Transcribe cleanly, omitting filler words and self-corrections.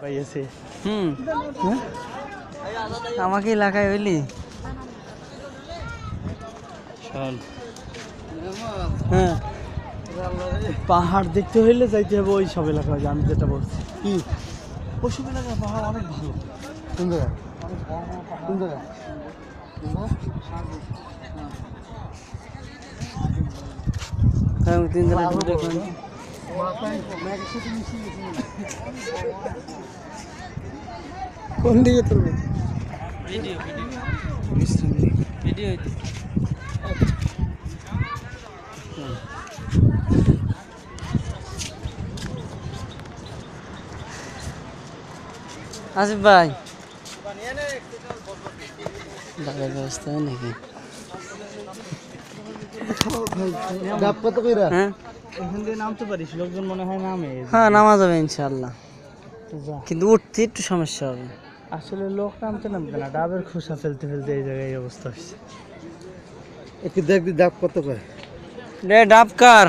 পাইয়েছে আমাকে এলাকায় হইলি হ্যাঁ পাহাড় দেখতে হইলে যাইতে হবে ওই সব এলাকায়, আমি যেটা বলছি কি ওইসব এলাকায় পাহাড় অনেক ভালো। কোন জায়গায়? কোন জায়গায়? কোন দিকে তুলবে? ভিডিও ভিডিও আসিফ ভাই ডালের ব্যবস্থা হয় নাকি? ডাব কত কইরা? হ্যাঁ এখান দিয়ে নামতে পারিস, লোকজন মনে হয় নামে। হ্যাঁ নামা যাবে ইনশাল্লাহ, যা। কিন্তু উঠতে একটু সমস্যা হবে। আসলে লোক নামতে না, ডাবের খোসা ফেলতে ফেলতে এই জায়গায় এই অবস্থা হচ্ছে। একটু দেখবি ডাব কত করে? ডাব কার?